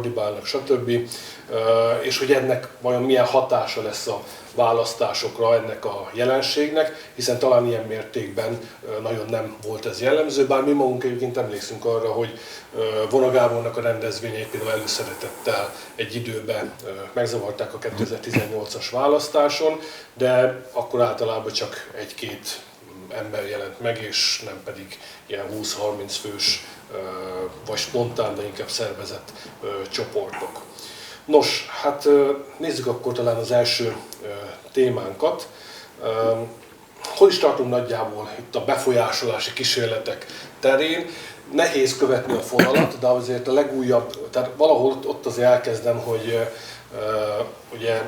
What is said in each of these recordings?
ordibálnak, stb. És hogy ennek vajon milyen hatása lesz a választásokra ennek a jelenségnek, hiszen talán ilyen mértékben nagyon nem volt ez jellemző, bár mi magunk egyébként emlékszünk arra, hogy Vona Gábornak a rendezvényeit például előszeretettel egy időben megzavarták a 2018-as választáson, de akkor általában csak egy-két ember jelent meg, és nem pedig ilyen 20-30 fős, vagy spontán, de inkább szervezett csoportok. Nos, hát nézzük akkor talán az első témánkat. Hol is tartunk nagyjából itt a befolyásolási kísérletek terén? Nehéz követni a fonalat, de azért a legújabb, tehát valahol ott azért elkezdem, hogy ugye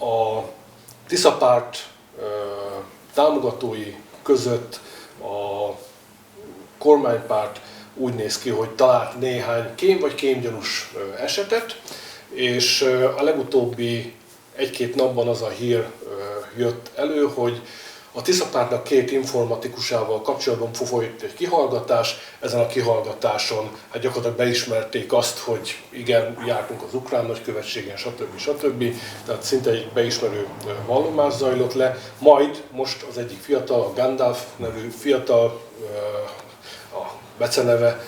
a Tisza párt támogatói között a kormánypárt úgy néz ki, hogy talált néhány kém vagy kémgyanús esetet, és a legutóbbi egy-két napban az a hír jött elő, hogy a Tisza pártnak 2 informatikusával kapcsolatban folyt egy kihallgatás. Ezen a kihallgatáson hát gyakorlatilag beismerték azt, hogy igen, jártunk az ukrán nagykövetségen, stb. Tehát szinte egy beismerő vallomás zajlott le. Majd most az egyik fiatal, a Gandalf nevű fiatal, a beceneve,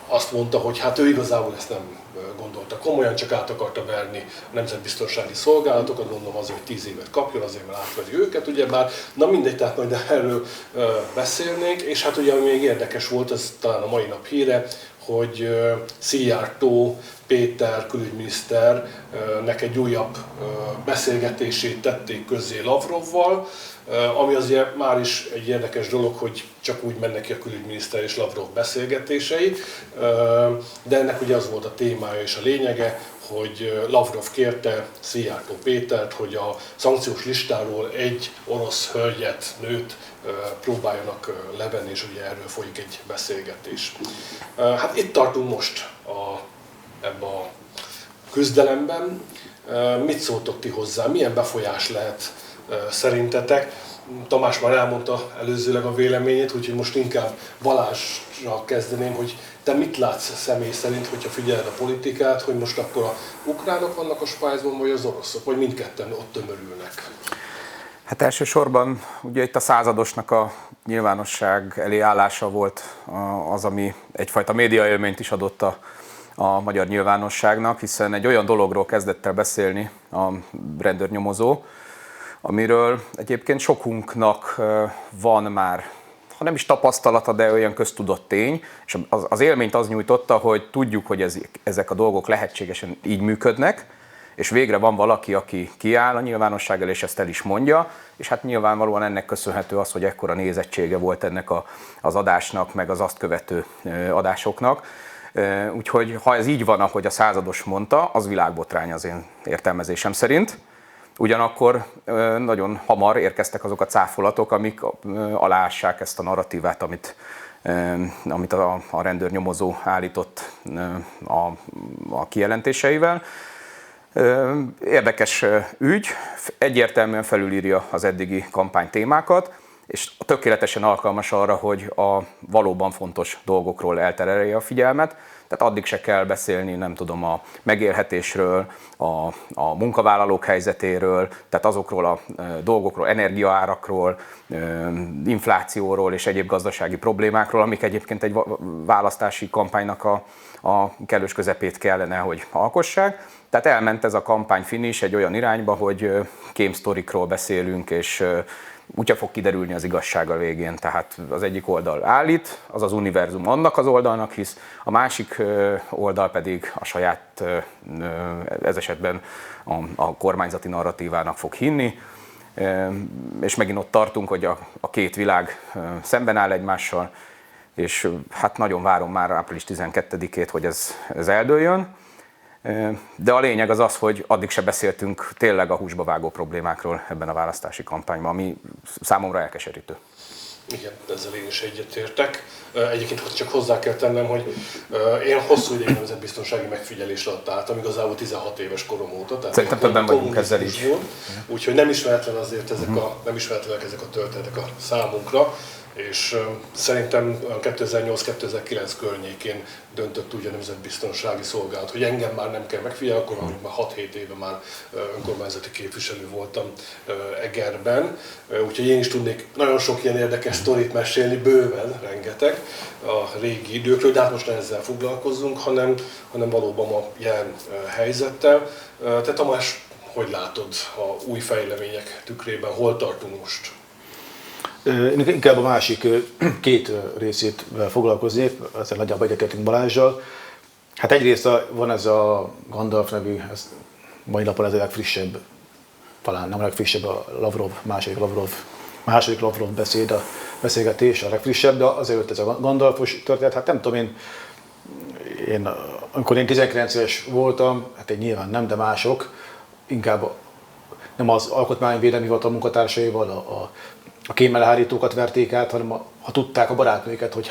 azt mondta, hogy hát ő igazából ezt nem gondolta komolyan, csak át akarta verni a nemzetbiztonsági szolgálatokat, gondolom azért, hogy 10 évet kapjon, azért mert átveri őket, ugyebár. Na mindegy, tehát majd erről beszélnénk, és hát ugye ami még érdekes volt, ez talán a mai nap híre, hogy Szijjártó Péter külügyminiszternek egy újabb beszélgetését tették közzé Lavrovval, ami azért már is egy érdekes dolog, hogy csak úgy mennek ki a külügyminiszter és Lavrov beszélgetései, de ennek ugye az volt a témája és a lényege, hogy Lavrov kérte Szijjártó Pétert, hogy a szankciós listáról egy orosz hölgyet, nőt próbáljanak levenni, és ugye erről folyik egy beszélgetés. Hát itt tartunk most ebben a küzdelemben. Mit szóltok ti hozzá? Milyen befolyás lehet szerintetek? Tamás már elmondta előzőleg a véleményét, úgyhogy most inkább Balázsra kezdeném, hogy te mit látsz személy szerint, hogyha figyeled a politikát, hogy most akkor a ukránok vannak a spájzban, vagy az oroszok, vagy mindketten ott tömörülnek? Hát elsősorban ugye itt a századosnak a nyilvánosság elé állása volt az, ami egyfajta médiaélményt is adott a magyar nyilvánosságnak, hiszen egy olyan dologról kezdett el beszélni a rendőrnyomozó, amiről egyébként sokunknak van már, ha nem is tapasztalata, de olyan köztudott tény, és az élményt az nyújtotta, hogy tudjuk, hogy ezek a dolgok lehetségesen így működnek, és végre van valaki, aki kiáll a nyilvánosság elé, és ezt el is mondja, és hát nyilvánvalóan ennek köszönhető az, hogy ekkora nézettsége volt ennek az adásnak, meg az azt követő adásoknak. Úgyhogy ha ez így van, ahogy a százados mondta, az világbotrány az én értelmezésem szerint. Ugyanakkor nagyon hamar érkeztek azok a cáfolatok, amik aláássák ezt a narratívát, amit a rendőrnyomozó állított a kijelentéseivel. Érdekes ügy, egyértelműen felülírja az eddigi kampánytémákat, és tökéletesen alkalmas arra, hogy a valóban fontos dolgokról elterelje a figyelmet. Tehát addig se kell beszélni, nem tudom, a megélhetésről, a munkavállalók helyzetéről, tehát azokról a dolgokról, energiaárakról, inflációról és egyéb gazdasági problémákról, amik egyébként egy választási kampánynak a kellős közepét kellene, hogy alkossák. Tehát elment ez a kampány finish egy olyan irányba, hogy kémsztorikról beszélünk, és úgyse fog kiderülni az igazság a végén. Tehát az egyik oldal állít, az az univerzum annak az oldalnak hisz, a másik oldal pedig a saját, ez esetben a kormányzati narratívának fog hinni. És megint ott tartunk, hogy a két világ szemben áll egymással, és hát nagyon várom már április 12-ét, hogy ez eldőljön. De a lényeg az az, hogy addig se beszéltünk tényleg a húsba vágó problémákról ebben a választási kampányban, ami számomra elkeserítő. Igen, ezzel én is egyetértek. Egyébként csak hozzá kell tennem, hogy én hosszú ideig nemzetbiztonsági megfigyelés alatt álltam, igazából 16 éves korom óta. Tehát szerintem többen vagyunk ezzel így. Úgyhogy nem ismeretlen azért nem ismeretlenek ezek a történetek a számunkra. És szerintem 2008-2009 környékén döntött úgy a Nemzetbiztonsági Szolgálat, hogy engem már nem kell megfigyelni, akkor már 6-7 éve már önkormányzati képviselő voltam Egerben. Úgyhogy én is tudnék nagyon sok ilyen érdekes sztorit mesélni, bőven, rengeteg a régi időkről, de hát most nem ezzel foglalkozzunk, hanem valóban a jelen helyzettel. Te Tamás, hogy látod a új fejlemények tükrében, hol tartunk most? Én inkább a másik két részét foglalkoznék, ezzel nagyjából egyetértünk Balázssal. Hát egyrészt van ez a Gandalf nevű, ez mai napon ez a legfrissebb, talán nem a legfrissebb, a második Lavrov beszélgetés, a legfrissebb, de azért ez a Gandalfos történet, hát nem tudom amikor én 19 éves voltam, hát én nyilván nem, de mások, inkább nem az alkotmányvédelmi hivatal munkatársaival, a kémelhárítókat verték át, hanem ha tudták a barátnőket, hogy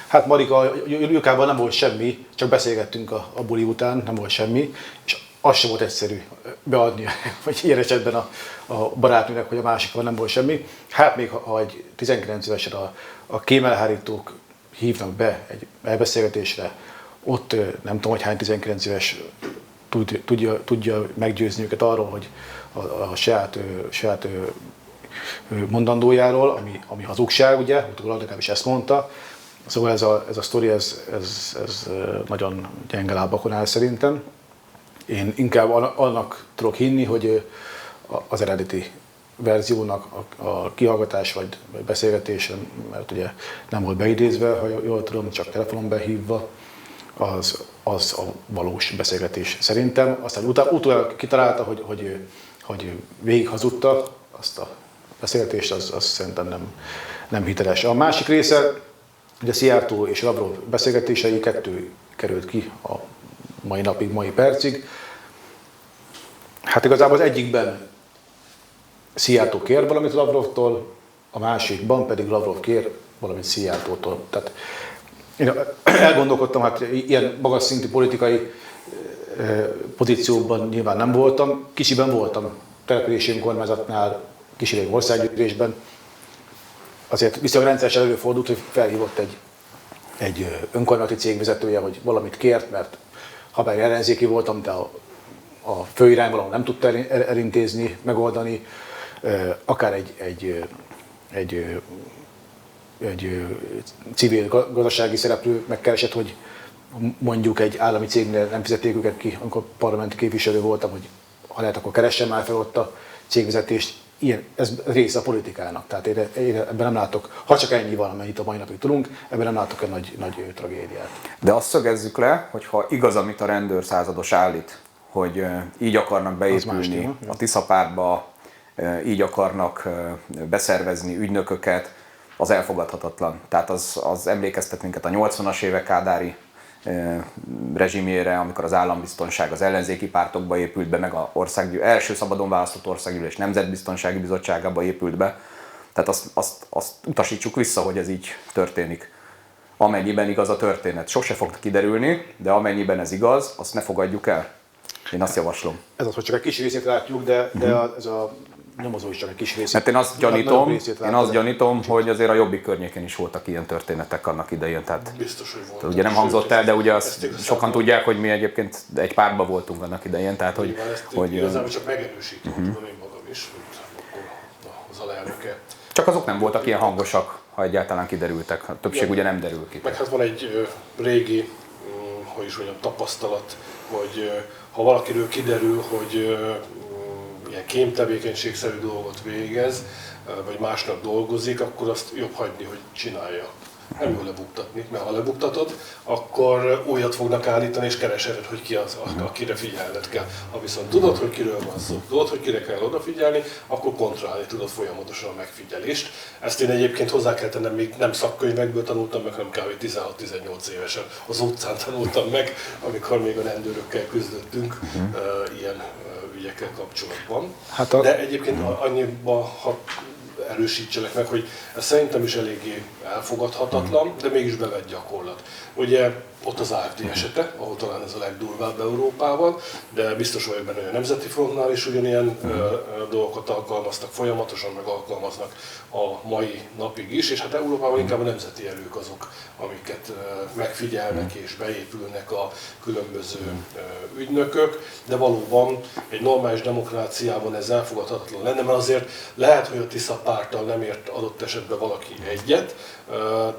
hát Marika, Jukában nem volt semmi, csak beszélgettünk a buli után, nem volt semmi, és az sem volt egyszerű beadni, vagy ilyen esetben a barátnőnek, hogy a másikban nem volt semmi. Hát még ha egy 19 évesen a kémelhárítók hívnak be egy elbeszélgetésre, ott nem tudom, hogy hány 19 éves tudja meggyőzni őket arról, hogy a saját mondandójáról, ami hazugság, ugye, utólag legalábbis ezt mondta. Szóval ez a sztori, ez nagyon gyenge lábakon áll szerintem. Én inkább annak tudok hinni, hogy az eredeti verziónak a kihallgatás vagy beszélgetés, mert ugye nem volt beidézve, ha jól tudom, csak telefonon behívva, az a valós beszélgetés szerintem. Aztán utólag kitalálta, hogy végig hazudta azt a beszélgetést, az szerintem nem hiteles. A másik része, ugye Szijjártó és Lavrov beszélgetései, kettő került ki a mai napig, mai percig. Hát igazából az egyikben Szijjártó kér valamit Lavrovtól, a másikban pedig Lavrov kér valamit Szijjártótól. Tehát én elgondolkodtam, hát ilyen magas szintű politikai pozícióban nyilván nem voltam, kicsiben voltam települési önkormányzatnál, kísérleti országgyűlésben. Azért viszonylag rendszeresen előfordult, hogy felhívott egy önkormányzati cég vezetője, hogy valamit kért, mert ha bár ellenzéki voltam, de a főirányvonalon nem tudta elintézni, megoldani, akár egy civil gazdasági szereplő megkeresett, hogy mondjuk egy állami cégnél nem fizették őket ki, amikor parlamenti képviselő voltam, hogy ha lehet, akkor keressen már fel ott a cégvezetést. Ez része a politikának, tehát én ebben nem látok, ha csak ennyi van, amennyit a mai napig tudunk, ebben nem látok egy nagy tragédiát. De azt szögezzük le, hogy ha igaz, amit a rendőrszázados állít, hogy így akarnak beépülni a Tiszapártba, így akarnak beszervezni ügynököket, az elfogadhatatlan. Tehát az emlékeztet minket a 80-as évek kádári rezsimjére, amikor az állambiztonság az ellenzéki pártokba épült be, meg az első szabadon választott országgyűlés nemzetbiztonsági bizottságába épült be. Tehát azt utasítsuk vissza, hogy ez így történik. Amennyiben igaz a történet. Sose fog kiderülni, de amennyiben ez igaz, azt ne fogadjuk el. Én azt javaslom. Ez az, hogy csak egy kis részét látjuk, de ez a nyomozó is csak egy kis részét. Mert én azt gyanítom, hogy azért a Jobbik környékén is voltak ilyen történetek annak idején. Tehát, biztos, hogy voltak. Ugye nem hangzott el, de ugye sokan tudják, hogy mi egyébként egy pártban voltunk annak idején. Tehát, hogy igazából csak megerősítem, tudom én magam is, hogy akkor az alelnöke. Csak azok nem voltak ilyen hangosak, ha egyáltalán kiderültek. A többség ugye nem derül ki. Meg hát van egy régi, hogy is mondjam, tapasztalat, hogy ha valakiről kiderül, hogy ilyen kémtevékenységszerű dolgot végez, vagy másnak dolgozik, akkor azt jobb hagyni, hogy csinálja. Nem jó lebuktatni, mert ha lebuktatod, akkor újat fognak állítani, és keresheted, hogy ki az, akire figyelned kell. Ha viszont tudod, hogy kiről van szó, tudod, hogy kire kell odafigyelni, akkor kontrollálni tudod folyamatosan a megfigyelést. Ezt én egyébként hozzá kell tennem, még nem szakkönyvekből tanultam meg, hanem kb. 16-18 évesen az utcán tanultam meg, amikor még a rendőrökkel küzdöttünk ilyen ügyekkel kapcsolatban. De egyébként annyiban, ha erősítsenek meg, hogy ez szerintem is eléggé elfogadhatatlan, de mégis bevett gyakorlat. Ugye ott az AfD esete, ahol talán ez a legdurvább Európában, de biztos vagyok benne, hogy a Nemzeti Frontnál is ugyanilyen dolgokat alkalmaztak folyamatosan, meg alkalmaznak a mai napig is, és hát Európában inkább a nemzeti erők azok, amiket megfigyelnek és beépülnek a különböző ügynökök, de valóban egy normális demokráciában ez elfogadhatatlan lenne, mert azért lehet, hogy a Tisza párttal nem ért adott esetben valaki egyet,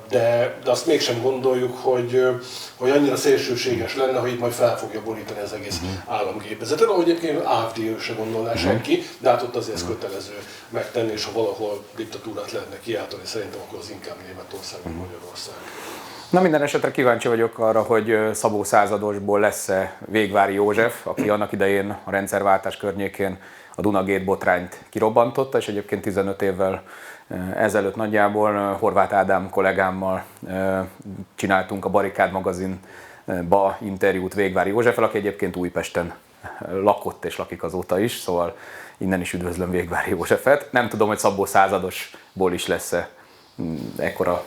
de azt mégsem gondoljuk, hogy annyira szélsőséges lenne, hogy itt majd fel fogja borítani az egész államgépezetet, ahogy egyébként AfD-ről se gondolná senki, de hát ott azért ez kötelező megtenni, és ha valahol diktatúrát lehetne kiáltani, szerintem akkor az inkább Németország, vagy Magyarország. Na, minden esetre kíváncsi vagyok arra, hogy Szabó századosból lesz-e Végvári József, aki annak idején a rendszerváltás környékén a Dunagate botrányt kirobbantotta, és egyébként 15 évvel ezelőtt nagyjából Horváth Ádám kollégámmal csináltunk a Barikád magazinba interjút Végvári Józseffel, aki egyébként Újpesten lakott és lakik azóta is, szóval innen is üdvözlöm Végvári Józseffet. Nem tudom, hogy Szabó századosból is lesz-e ekkora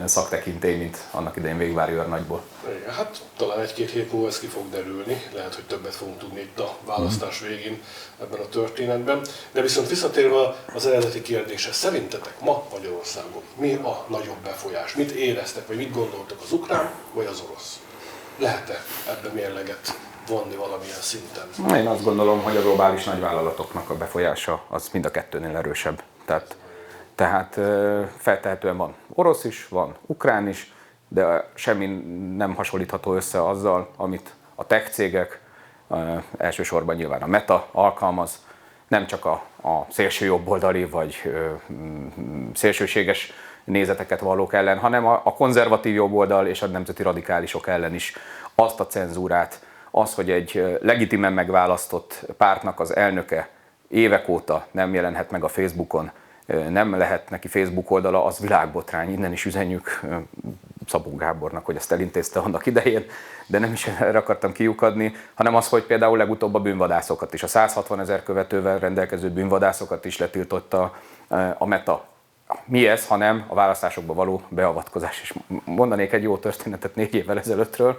szaktekintély, mint annak idején Végvári őrnagyból. Igen, hát talán egy-két hét múlva ez ki fog derülni, lehet, hogy többet fogunk tudni itt a választás végén ebben a történetben. De viszont visszatérve az eredeti kérdésre, szerintetek ma Magyarországon mi a nagyobb befolyás? Mit éreztek, vagy mit gondoltak, az ukrán vagy az orosz? Lehet-e ebben mérleget vonni valamilyen szinten? Én azt gondolom, hogy a globális nagyvállalatoknak a befolyása az mind a kettőnél erősebb. Tehát feltehetően van orosz is, van ukrán is, de semmi nem hasonlítható össze azzal, amit a tech cégek, elsősorban nyilván a Meta alkalmaz, nem csak a szélső jobboldali vagy szélsőséges nézeteket vallók ellen, hanem a konzervatív jobboldal és a nemzeti radikálisok ellen is azt a cenzúrát, az, hogy egy legitimen megválasztott pártnak az elnöke évek óta nem jelenhet meg a Facebookon, nem lehet neki Facebook oldala, az világbotrány. Innen is üzenjük Szabó Gábornak, hogy ezt elintézte annak idején, de nem is erre akartam kiukadni, hanem az, hogy például legutóbb a bűnvadászokat is, a 160 000 követővel rendelkező bűnvadászokat is letiltotta a Meta. Mi ez, hanem a választásokba való beavatkozás. És mondanék egy jó történetet 4 évvel ezelőttről.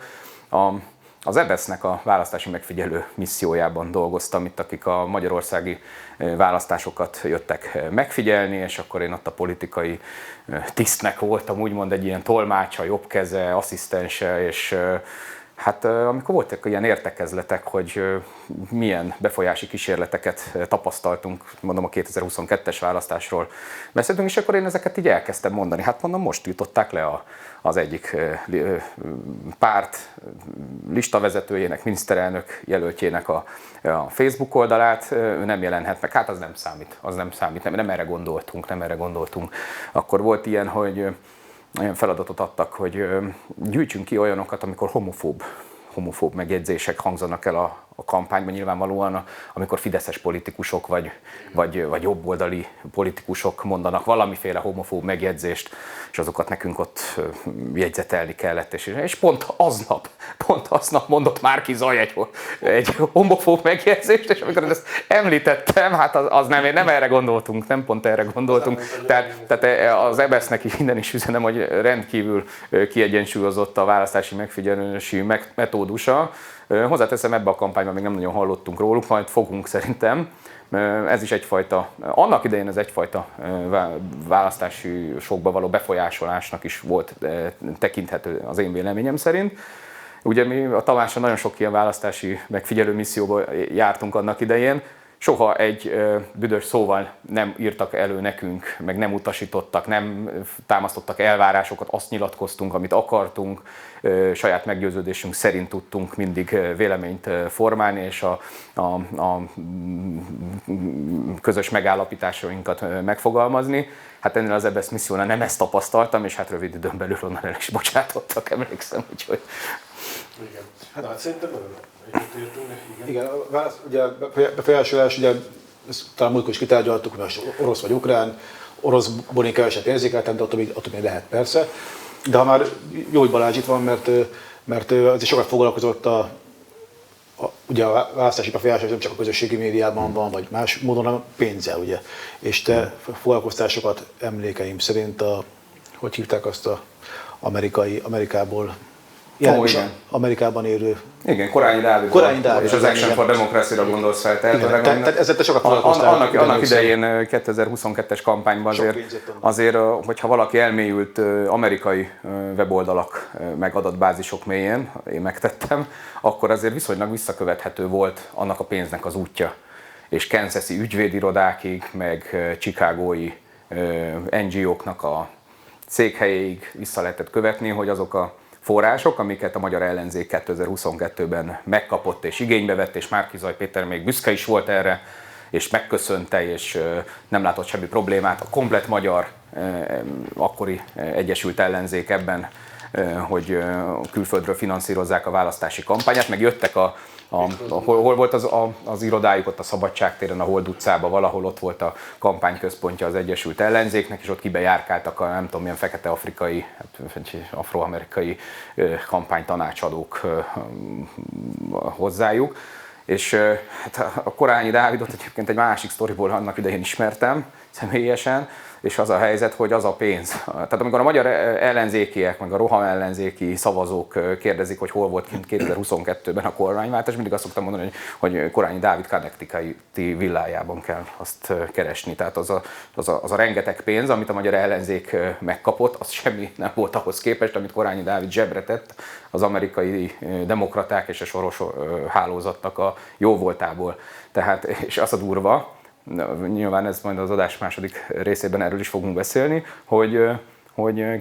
Az EBESZ-nek a választási megfigyelő missziójában dolgoztam itt, akik a magyarországi választásokat jöttek megfigyelni, és akkor én ott a politikai tisztnek voltam, úgymond egy ilyen tolmácsa, jobbkeze, asszisztense, és hát amikor voltak ilyen értekezletek, hogy milyen befolyási kísérleteket tapasztaltunk, mondom a 2022-es választásról beszéltünk, és akkor én ezeket így elkezdtem mondani. Hát mondom, most jutották le az egyik párt listavezetőjének, miniszterelnök jelöltjének a Facebook oldalát, ő nem jelenhet meg. Hát az nem számít, nem erre gondoltunk. Akkor volt ilyen, hogy olyan feladatot adtak, hogy gyűjtsünk ki olyanokat, amikor homofób megjegyzések hangzanak el a kampányban, nyilvánvalóan, amikor fideszes politikusok vagy jobboldali politikusok mondanak valamiféle homofób megjegyzést, és azokat nekünk ott jegyzetelni kellett. És pont aznap mondott Márki Zaj egy homofób megjegyzést, és amikor ezt említettem, hát az nem erre gondoltunk, nem pont erre gondoltunk. Tehát az EBESZ-nek innen is üzenem, hogy rendkívül kiegyensúlyozott a választási megfigyelési metódusa. Hozzáteszem, ebbe a kampányban még nem nagyon hallottunk róluk, majd fogunk szerintem. Ez is egyfajta, annak idején ez egyfajta választási sokba való befolyásolásnak is volt tekinthető az én véleményem szerint. Ugye mi a Tamással nagyon sok ilyen választási megfigyelő misszióba jártunk annak idején, soha egy büdös szóval nem írtak elő nekünk, meg nem utasítottak, nem támasztottak elvárásokat, azt nyilatkoztunk, amit akartunk, saját meggyőződésünk szerint tudtunk mindig véleményt formálni, és a közös megállapításainkat megfogalmazni. Hát ennél az EBESZ missziónál nem ezt tapasztaltam, és hát rövid időn belül onnan el is bocsátottak, emlékszem, úgyhogy... Igen. Hát szerintem egyetértünk, igen. Ugye befolyásolás, ugye ezt talán múltkor is kitárgyaltuk, hogy most orosz vagy ukrán, oroszból én keveset érzékeltem, de attól még lehet persze. De ha már jó, hogy Balázs itt van, mert azért sokat foglalkozott ugye a választási befolyásolás nem csak a közösségi médiában van, vagy más módon, hanem pénzzel, ugye. És te foglalkoztál sokat emlékeim szerint a hogy hívták azt a Amerikából, Igen. Amerikában élő. Igen, Korányi Dávid. És az Action for Democracy-ra gondolsz fel. Tehát ezzel te sokat foglalkoztál. Annak idején 2022-es kampányban azért, hogyha valaki elmélyült amerikai weboldalak meg adatbázisok mélyén, én megtettem, akkor azért viszonylag visszakövethető volt annak a pénznek az útja. És kansasi ügyvédirodákig, meg chicagói NGO-knak a székhelyéig vissza lehetett követni, hogy azok a források, amiket a magyar ellenzék 2022-ben megkapott és igénybe vett, és Márki-Zay Péter még büszke is volt erre, és megköszönte, és nem látott semmi problémát. A komplett magyar akkori egyesült ellenzék ebben, hogy külföldről finanszírozzák a választási kampányát, meg jöttek hol volt az irodájuk, ott a Szabadságtéren, a Hold utcában, valahol ott volt a kampányközpontja az Egyesült Ellenzéknek, és ott kibejárkáltak a nem tudom milyen fekete afrikai, vagy afroamerikai kampánytanácsadók hozzájuk. És hát a Korányi Dávidot egyébként egy másik sztoriból annak idején ismertem személyesen, és az a helyzet, hogy az a pénz. Tehát amikor a magyar ellenzékiek, meg a roham ellenzéki szavazók kérdezik, hogy hol volt kint 2022-ben a kormányváltás, mindig azt szoktam mondani, hogy Korányi Dávid Connecticuti villájában kell azt keresni. Tehát az a rengeteg pénz, amit a magyar ellenzék megkapott, az semmi nem volt ahhoz képest, amit Korányi Dávid zsebre tett az amerikai demokraták és a Soros hálózatnak a jóvoltából. Tehát, és az a durva, nyilván ez majd az adás második részében erről is fogunk beszélni, hogy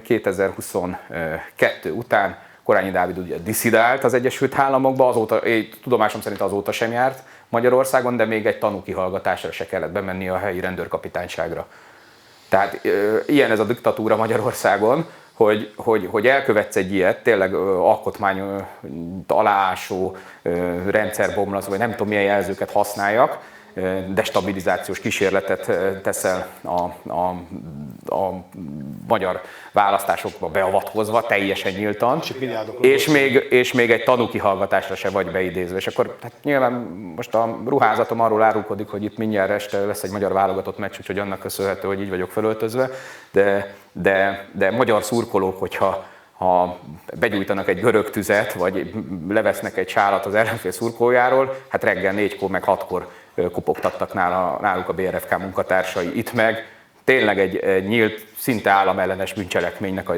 2022 után Korányi Dávid ugye disszidált az Egyesült Államokba, azóta, tudomásom szerint azóta sem járt Magyarországon, de még egy tanúkihallgatásra se kellett bemenni a helyi rendőrkapitányságra. Tehát ilyen ez a diktatúra Magyarországon, hogy elkövetsz egy ilyet, tényleg alkotmány aláásó, rendszerbomlasz, vagy nem tudom milyen jelzőket használjak, destabilizációs kísérletet teszel a magyar választásokba beavatkozva, teljesen nyíltan, és még egy tanúkihallgatásra se vagy beidézve. És akkor hát nyilván most a ruházatom arról árulkodik, hogy itt mindjárt este lesz egy magyar válogatott meccs, úgyhogy annak köszönhető, hogy így vagyok felöltözve, de magyar szurkolók, hogyha begyújtanak egy görög tüzet, vagy levesznek egy sálat az ellenfél szurkolójáról, hát reggel 4-kor meg 6-kor kopogtattak náluk a BRFK munkatársai. Itt meg tényleg egy nyílt, szinte államellenes bűncselekménynek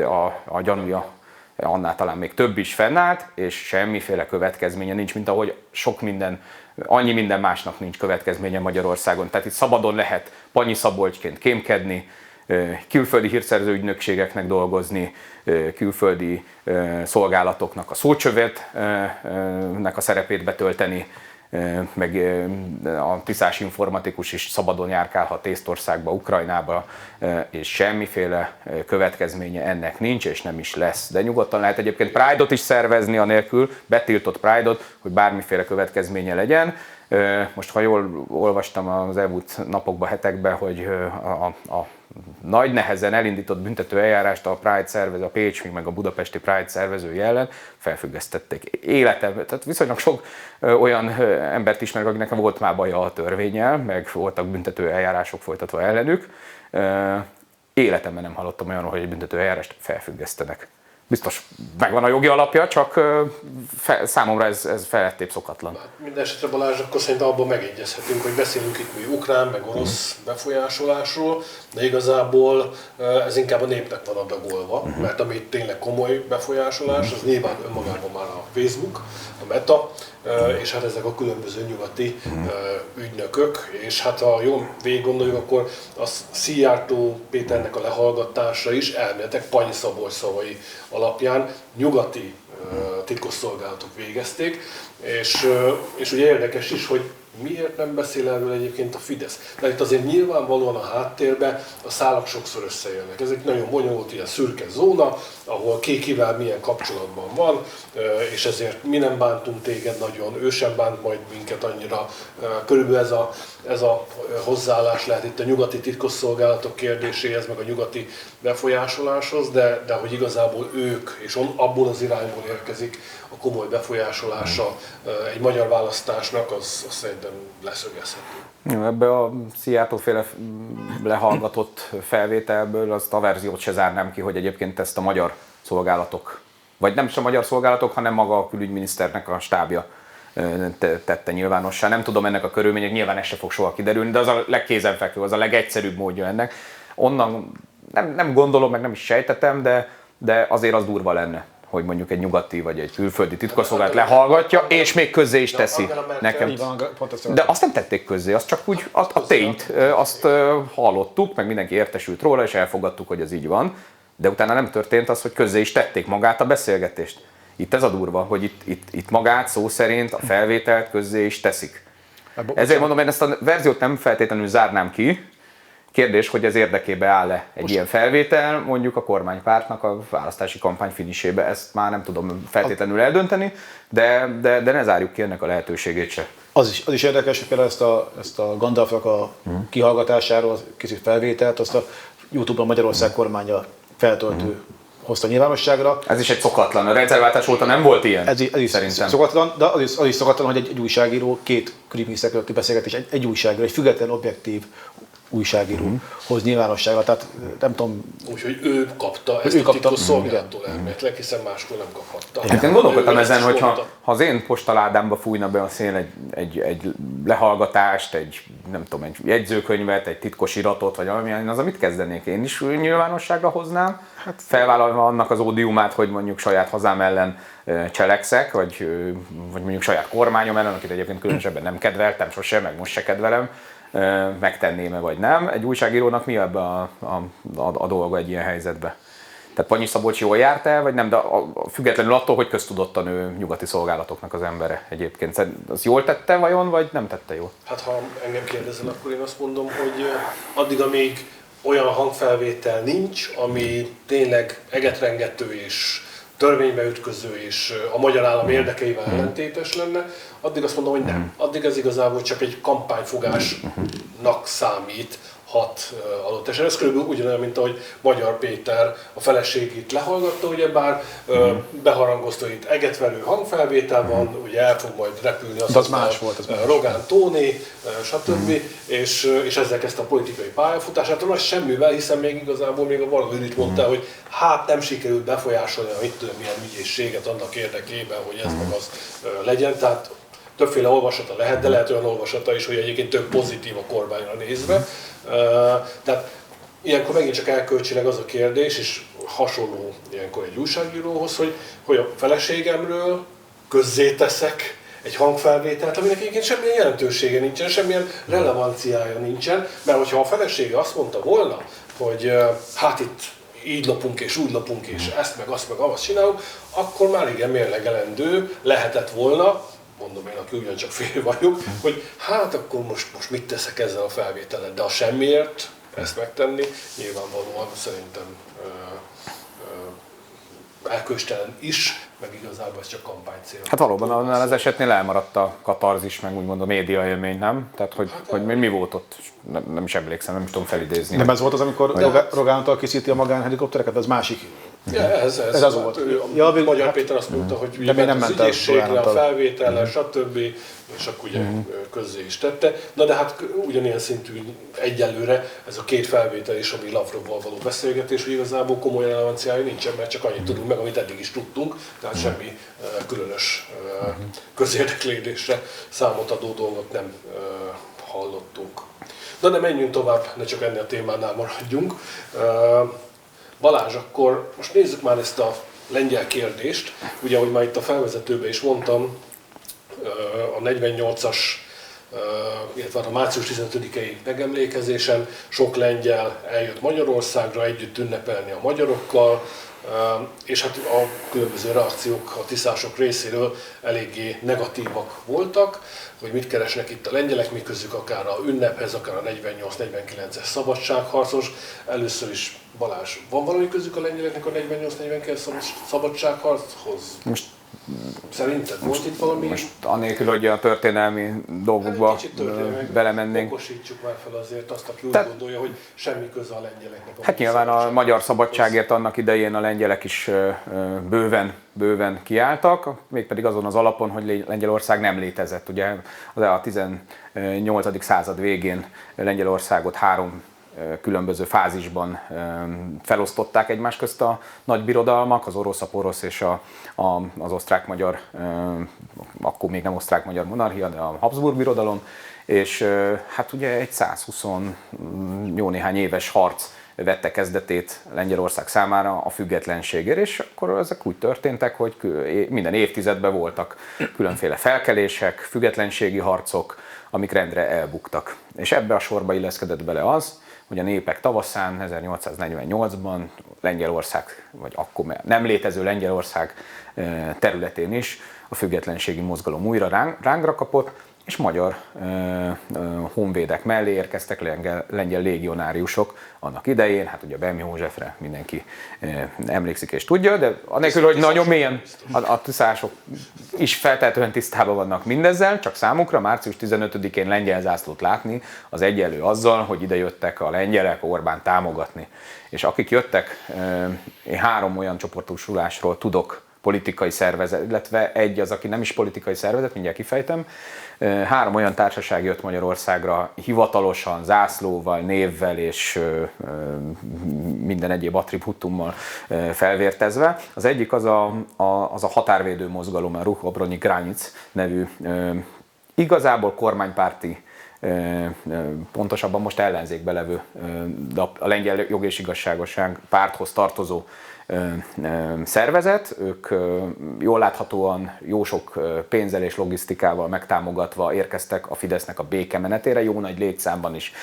a gyanúja, annál talán még több is fennállt, és semmiféle következménye nincs, mint ahogy annyi minden másnak nincs következménye Magyarországon. Tehát itt szabadon lehet Panyi Szabolcsként kémkedni, külföldi hírszerző ügynökségeknek dolgozni, külföldi szolgálatoknak a szócsövetnek a szerepét betölteni, meg a tiszás informatikus is szabadon járkálhat Észtországba, Ukrajnába, és semmiféle következménye ennek nincs, és nem is lesz. De nyugodtan lehet egyébként Pride-ot is szervezni anélkül, betiltott Pride-ot, hogy bármiféle következménye legyen. Most, ha jól olvastam az elmúlt napokban, hetekben, hogy a nagy nehezen elindított büntető eljárást a Pride szervező, a Pécsi meg a budapesti Pride szervezői ellen felfüggesztették. Életem, tehát viszonylag sok olyan embert ismerek, akinek volt már baja a törvénnyel, meg voltak büntető eljárások folytatva ellenük. Életemben nem hallottam olyanról, hogy egy büntető eljárást felfüggesztenek. Biztos megvan a jogi alapja, csak számomra ez felettébb szokatlan. Minden esetre Balázs, akkor szerintem abban megegyezhetünk, hogy beszélünk itt mi ukrán, meg orosz befolyásolásról, de igazából ez inkább a népnek van adagolva, mert ami tényleg komoly befolyásolás, az nyilván önmagában már a Facebook, a Meta, és hát ezek a különböző nyugati ügynökök, és hát ha jól végig gondoljuk, akkor a Szijjártó Péternek a lehallgatása is elméletek Panyi Szabolcs szavai alapján nyugati titkosszolgálatok végezték, és ugye érdekes is, hogy miért nem beszél erről egyébként a Fidesz. Mert itt azért nyilvánvalóan a háttérben a szálak sokszor összejönnek. Ez egy nagyon bonyolult ilyen szürke zóna, ahol ki kivel milyen kapcsolatban van, és ezért mi nem bántunk téged nagyon, ő sem bánt majd minket annyira. Körülbelül ez a hozzáállás lehet itt a nyugati titkosszolgálatok kérdéséhez, meg a nyugati befolyásoláshoz, de hogy igazából ők, és abból az irányból érkezik a komoly befolyásolása egy magyar választásnak, az szerintem leszögezhető. Ebbe a Szijjártó-féle lehallgatott felvételből azt a verziót se zárnám ki, hogy egyébként ezt a magyar szolgálatok, vagy nem is a magyar szolgálatok, hanem maga a külügyminiszternek a stábja tette nyilvánossá. Nem tudom ennek a körülmények, nyilván ez se fog soha kiderülni, de az a legkézenfekvő, az a legegyszerűbb módja ennek. Onnan nem gondolom, meg nem is sejtetem, de azért az durva lenne, hogy mondjuk egy nyugati vagy egy külföldi titkosszolgálat lehallgatja, és még közzé is teszi nekem. De azt nem tették közzé, azt csak úgy a tényt, azt hallottuk, meg mindenki értesült róla, és elfogadtuk, hogy ez így van, de utána nem történt az, hogy közzé is tették magát a beszélgetést. Itt ez a durva, hogy itt magát szó szerint a felvételt közzé is teszik. Ezért mondom, én ezt a verziót nem feltétlenül zárnám ki. Kérdés, hogy ez érdekébe áll-e egy ilyen felvétel, mondjuk a kormánypártnak a választási kampány finisébe, ezt már nem tudom feltétlenül eldönteni, de ne zárjuk ki ennek a lehetőségét se. Az is érdekes, hogy például ezt a Gandalfnak a kihallgatásáról készült felvételt, azt a YouTube-on Magyarország kormánya feltöltő hozta nyilvánosságra. Ez is egy szokatlan, a rendszerváltás óta nem volt ilyen, ez is szerintem. Szokatlan, de az is szokatlan, hogy egy újságíró, két külügyminiszter közötti beszélgetés, egy újságíró, egy független, objektív újságíró hoz nyilvánosságra, tehát nem tudom... Úgyhogy ő kapta ezt a titkosszolgálattól elméletileg, hiszen máskor nem kaphatta. Én gondolkodtam ezen, hogy ha az én postaládámba fújna be a szél egy lehallgatást, nem tudom, egy jegyzőkönyvet, egy titkos iratot, vagy valamilyen, az mit kezdenék? Én is nyilvánosságra hoznám, felvállalva annak az ódiumát, hogy mondjuk saját hazám ellen cselekszek, vagy mondjuk saját kormányom ellen, akit egyébként különösebben nem kedveltem sosem, meg most se kedvelem, megtenném-e vagy nem. Egy újságírónak mi ebbe a dolga egy ilyen helyzetbe? Tehát Panyi Szabolcs jól járt el, vagy nem? De függetlenül attól, hogy köztudottan ő nyugati szolgálatoknak az embere egyébként. Az jól tette vajon, vagy nem tette jól? Hát ha engem kérdezel, akkor én azt mondom, hogy addig, amíg olyan hangfelvétel nincs, ami tényleg egetrengető és törvénybe ütköző és a magyar állam érdekeivel ellentétes lenne, addig azt mondom, hogy nem. Addig ez igazából csak egy kampányfogásnak számít, adott esetben. Ez körülbelül ugyanolyan, mint ahogy Magyar Péter a feleségét lehallgatta, ugyebár beharangozta, hogy itt egetverő hangfelvétel van, ugye el fog majd repülni az más volt, Rogán Tóni, stb. És ezzel kezdte a politikai pályafutását, nagy semmivel, hiszen még igazából még a valami itt mondta, hogy hát nem sikerült befolyásolni a mit tudom milyen ügyészséget annak érdekében, hogy ez meg az legyen. Tehát többféle olvasata lehet, de lehet olyan olvasata is, hogy egyébként több pozitív a kormányra nézve. Tehát ilyenkor megint csak elkölcsileg az a kérdés, és hasonló ilyenkor egy újságíróhoz, hogy a feleségemről közzéteszek egy hangfelvételt, aminek egyébként semmilyen jelentősége nincsen, semmilyen relevanciája nincsen, mert hogyha a felesége azt mondta volna, hogy hát itt így lopunk és úgy lopunk és ezt meg azt csinálunk, akkor már igen mérlegelendő lehetett volna, mondom én, aki ugyancsak fél vagyok, hogy hát akkor most mit teszek ezzel a felvétellel, de a semmiért ezt megtenni, nyilvánvalóan szerintem elköstelen is, meg igazából ez csak kampánycél. Hát valóban annál az esetnél elmaradt a katarzis, meg úgymond a média élmény, nem? Tehát hogy mi volt ott, nem is emlékszem, nem is tudom felidézni. Nem ez volt az, amikor Rogántal készíti a magánhelikoptereket, az másik. Ja, ez az volt. Magyar Péter azt mondta, hogy ugye nem az ügyészségre, a felvétellel, stb. És akkor ugye közzé is tette. Na de hát ugyanilyen szintű egyelőre ez a két felvétel is, ami Lavrovval való beszélgetés, hogy igazából komoly relevanciája nincsen, mert csak annyit tudunk meg, amit eddig is tudtunk, tehát semmi különös közérdeklődésre számot adó dolgot nem hallottunk. Na de menjünk tovább, ne csak ennél a témánál maradjunk. Balázs, akkor most nézzük már ezt a lengyel kérdést. Ugye, ahogy már itt a felvezetőben is mondtam, a 48-as, illetve a március 15-i megemlékezésen sok lengyel eljött Magyarországra együtt ünnepelni a magyarokkal, és hát a különböző reakciók a tiszások részéről eléggé negatívak voltak, hogy mit keresnek itt a lengyelek, mi közük akár a ünnephez, akár a 48-49-es szabadságharcos. Először is Balázs, van valami közük a lengyeleknek a 48-49-es szabadságharchoz? Most Szerinted volt itt valami? Most anélkül, hogy a történelmi dolgokba belemennénk. Okosítsuk már fel azért azt, aki úgy gondolja, hogy semmi köze a lengyeleknek. Hát nyilván a magyar szabadságért annak idején a lengyelek is bőven kiálltak, mégpedig azon az alapon, hogy Lengyelország nem létezett. Ugye a 18. század végén Lengyelországot 3 különböző fázisban felosztották egymás közt a nagy birodalmak, az orosz, a porosz és az osztrák-magyar, akkor még nem osztrák-magyar monarchia, de a Habsburg birodalom, és hát ugye egy 120 jó néhány éves harc vette kezdetét Lengyelország számára a függetlenségért, és akkor ezek úgy történtek, hogy minden évtizedben voltak különféle felkelések, függetlenségi harcok, amik rendre elbuktak. És ebbe a sorba illeszkedett bele az, hogy a népek tavaszán, 1848-ban Lengyelország, vagy akkor nem létező Lengyelország területén is a függetlenségi mozgalom újra rángra kapott, és magyar honvédek mellé érkeztek lengyel légionáriusok annak idején, hát ugye Bem Józsefre mindenki emlékszik és tudja, de anélkül, hogy nagyon mélyen a tiszások is feltehetően tisztában vannak mindezzel, csak számukra március 15-én lengyel zászlót látni az egyenlő azzal, hogy ide jöttek a lengyelek Orbánt támogatni. És akik jöttek, én 3 olyan csoportosulásról tudok, politikai szervezet, illetve egy az, aki nem is politikai szervezet, mindjárt kifejtem. 3 olyan társaság jött Magyarországra hivatalosan, zászlóval, névvel és minden egyéb attribútummal felvértezve. Az egyik az a határvédő mozgalom, a Ruch Obroni Granic nevű igazából kormánypárti, pontosabban most ellenzékbe levő, de a lengyel jog és igazságosság párthoz tartozó szervezet. Ők jól láthatóan jó sok pénzzel és logisztikával megtámogatva érkeztek a Fidesznek a békemenetére, jó nagy létszámban is.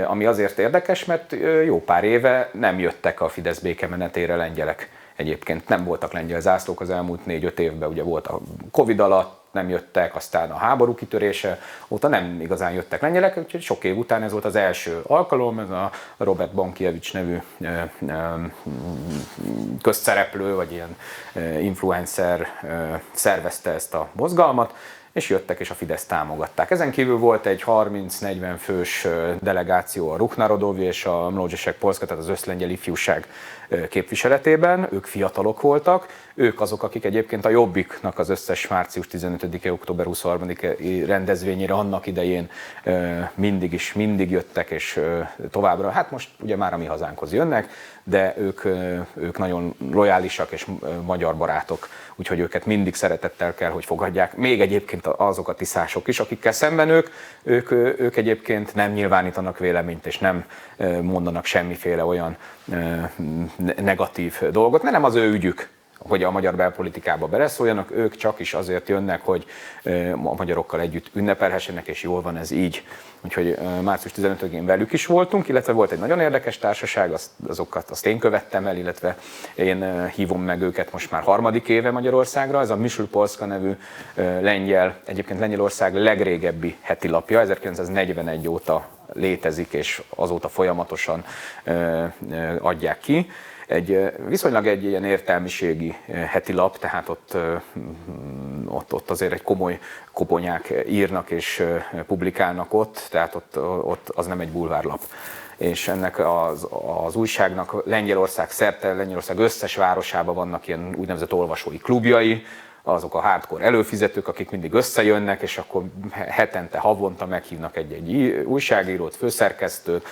Ami azért érdekes, mert jó pár éve nem jöttek a Fidesz békemenetére lengyelek. Egyébként nem voltak lengyel zászlók az elmúlt 4-5 évben, ugye volt a Covid alatt, nem jöttek, aztán a háború kitörése óta nem igazán jöttek lengyelek, úgyhogy sok év után ez volt az első alkalom, ez a Robert Bankiewicz nevű közszereplő, vagy ilyen influencer szervezte ezt a mozgalmat, és jöttek és a Fideszt támogatták. Ezen kívül volt egy 30-40 fős delegáció a Ruch Narodowi és a Młodzież Polska, tehát az összlengyel ifjúság képviseletében, ők fiatalok voltak, ők azok, akik egyébként a Jobbiknak az összes március 15-e, október 23-e rendezvényére annak idején mindig jöttek, és továbbra, hát most ugye már a mi hazánkhoz jönnek, de ők nagyon lojálisak és magyar barátok, úgyhogy őket mindig szeretettel kell, hogy fogadják. Még egyébként azok a tiszások is, akikkel szemben ők egyébként nem nyilvánítanak véleményt, és nem mondanak semmiféle olyan negatív dolgot, nem az ő ügyük, hogy a magyar belpolitikába beleszóljanak, ők csak is azért jönnek, hogy a magyarokkal együtt ünnepelhessenek, és jól van ez így. Úgyhogy március 15-én velük is voltunk, illetve volt egy nagyon érdekes társaság, azt én követtem el, illetve én hívom meg őket most már 3. éve Magyarországra, ez a Myśl Polska nevű lengyel, egyébként Lengyelország legrégebbi heti lapja, 1941 óta létezik, és azóta folyamatosan adják ki. Viszonylag egy ilyen értelmiségi heti lap, tehát ott azért egy komoly koponyák írnak és publikálnak ott, tehát ott az nem egy bulvárlap. És ennek az újságnak Lengyelország szerte, Lengyelország összes városában vannak ilyen úgynevezett olvasói klubjai, azok a hardcore előfizetők, akik mindig összejönnek, és akkor hetente, havonta meghívnak egy újságírót, főszerkesztőt,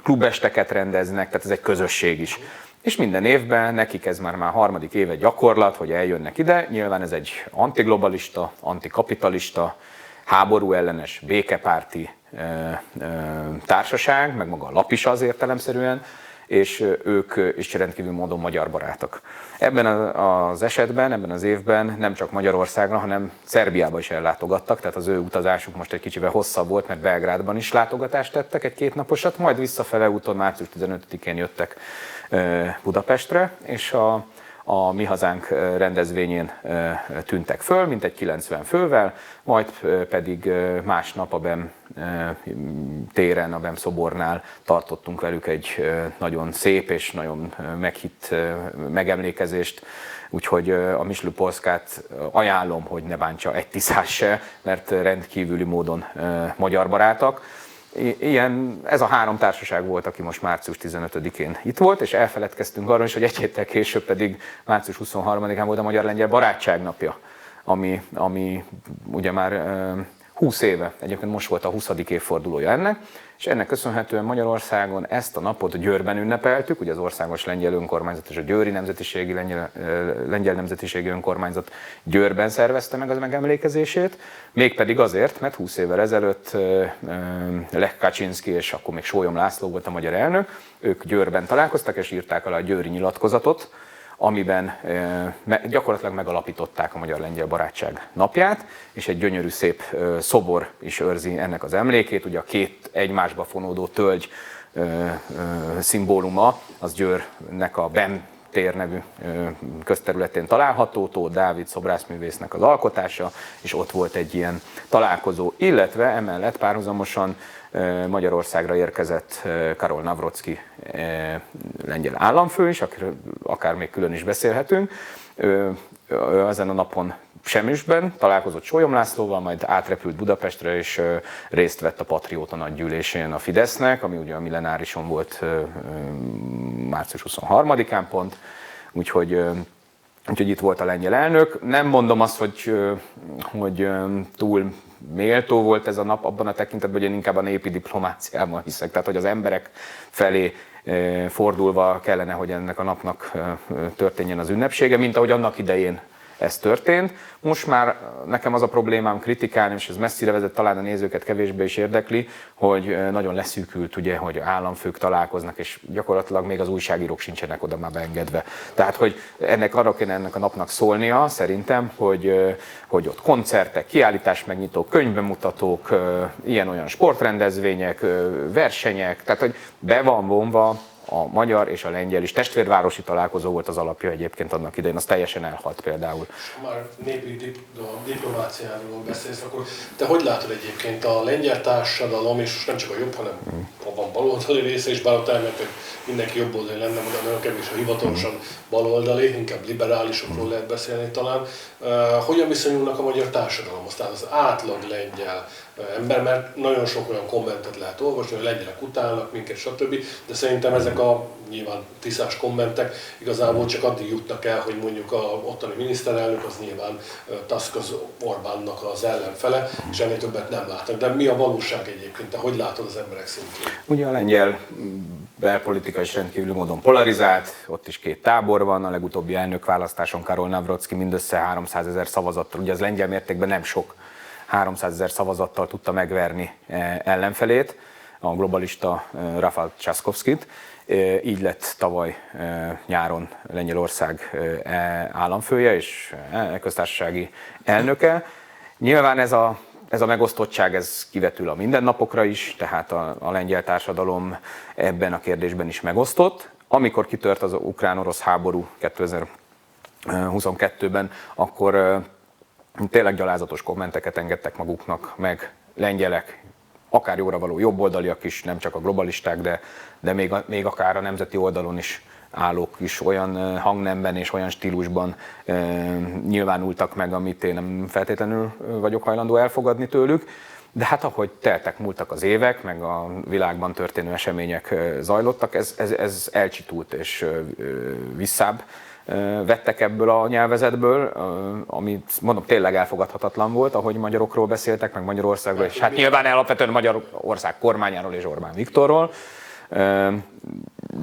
klubesteket rendeznek, tehát ez egy közösség is. És minden évben nekik ez már 3. éve gyakorlat, hogy eljönnek ide. Nyilván ez egy antiglobalista, antikapitalista, háború ellenes, békepárti társaság, meg maga a lap is az értelemszerűen, és ők is rendkívül módon magyar barátok. Ebben az esetben, ebben az évben nem csak Magyarországra, hanem Szerbiába is ellátogattak, tehát az ő utazásuk most egy kicsivel hosszabb volt, mert Belgrádban is látogatást tettek, egy 2 naposat, majd visszafele úton március 15-én jöttek Budapestre, és a Mi Hazánk rendezvényén tűntek föl, mintegy 90 fővel, majd pedig másnap a BEM téren, a BEM szobornál tartottunk velük egy nagyon szép és nagyon meghitt megemlékezést, úgyhogy a Myśl Polskát ajánlom, hogy ne bántsa egy tiszás se, mert rendkívüli módon magyar barátak. Ez a 3 társaság volt, aki most március 15-én itt volt, és elfeledkeztünk arról is, hogy egy héttel később pedig március 23-án volt a Magyar-Lengyel Barátság napja, ami ugye már 20 éve, egyébként most volt a 20. évfordulója ennek, és ennek köszönhetően Magyarországon ezt a napot Győrben ünnepeltük, ugye az Országos Lengyel Önkormányzat és a Győri Lengyel Nemzetiségi Önkormányzat Győrben szervezte meg az megemlékezését, mégpedig azért, mert 20 évvel ezelőtt Lech Kaczynszki és akkor még Sólyom László volt a magyar elnök, ők Győrben találkoztak és írták alá a győri nyilatkozatot, amiben gyakorlatilag megalapították a Magyar-Lengyel Barátság napját, és egy gyönyörű szép szobor is őrzi ennek az emlékét, ugye a 2 egymásba fonódó tölgy szimbóluma, az Győrnek a BEM tér nevű közterületén található, Tóth Dávid szobrászművésznek az alkotása, és ott volt egy ilyen találkozó, illetve emellett párhuzamosan Magyarországra érkezett Karol Nawrocki lengyel államfő is, akiről akár még külön is beszélhetünk. Ő ezen a napon Semüsben találkozott Sólyom Lászlóval, majd átrepült Budapestre, és részt vett a Patrióta nagygyűlésén a Fidesznek, ami ugye a millenárison volt március 23-án pont, úgyhogy itt volt a lengyel elnök. Nem mondom azt, hogy túl méltó volt ez a nap abban a tekintetben, hogy én inkább a népi diplomáciában hiszek, tehát hogy az emberek felé fordulva kellene, hogy ennek a napnak történjen az ünnepsége, mint ahogy annak idején ez történt. Most már nekem az a problémám kritikálni, és ez messzire vezet, talán a nézőket kevésbé is érdekli, hogy nagyon leszűkült, ugye, hogy államfők találkoznak, és gyakorlatilag még az újságírók sincsenek oda már beengedve. Tehát, hogy arra kéne ennek a napnak szólnia, szerintem, hogy ott koncertek, kiállítás megnyitók, könyvbemutatók, ilyen-olyan sportrendezvények, versenyek, tehát, hogy be van vonva a magyar és a lengyel is. Testvérvárosi találkozó volt az alapja egyébként annak idején, az teljesen elhalt például. És ha már népi diplomáciáról beszélsz, akkor te hogy látod egyébként a lengyel társadalom, és nem csak a jobb, hanem van baloldali része is, bár ott elmentek, mindenki jobboldali lenne, de nagyon kevés a hivatalosan baloldali, inkább liberálisokról lehet beszélni talán. Hogyan viszonyulnak a magyar társadalomhoz, tehát az átlag lengyel ember, mert nagyon sok olyan kommentet lehet olvasni, hogy lengyelek utálnak minket, stb. De szerintem ezek a nyilván tisztás kommentek igazából csak addig jutnak el, hogy mondjuk a ottani miniszterelnök az nyilván Tusk az Orbánnak az ellenfele, és ennél többet nem látnak. De mi a valóság egyébként? Te hogy látod az emberek szintjén? Ugye a lengyel belpolitika is rendkívül módon polarizált, ott is 2 tábor van, a legutóbbi elnökválasztáson Karol Nawrocki mindössze 300 000 szavazattal, ugye az lengyel mértékben nem sok, 300 000 szavazattal tudta megverni ellenfelét, a globalista Rafał Trzaskowskit. Így lett tavaly nyáron Lengyelország államfője és köztársasági elnöke. Nyilván ez a megosztottság ez kivetül a mindennapokra is, tehát a lengyel társadalom ebben a kérdésben is megosztott. Amikor kitört az ukrán-orosz háború 2022-ben, akkor tényleg gyalázatos kommenteket engedtek maguknak meg lengyelek, akár jóra való jobboldaliak is, nem csak a globalisták, de még akár a nemzeti oldalon is állók is olyan hangnemben és olyan stílusban nyilvánultak meg, amit én nem feltétlenül vagyok hajlandó elfogadni tőlük. De hát ahogy teltek, múltak az évek, meg a világban történő események zajlottak, ez elcsitult és visszább vettek ebből a nyelvezetből, amit mondom tényleg elfogadhatatlan volt, ahogy magyarokról beszéltek, meg Magyarországról, és hát nyilván alapvetően Magyarország kormányáról és Orbán Viktorról.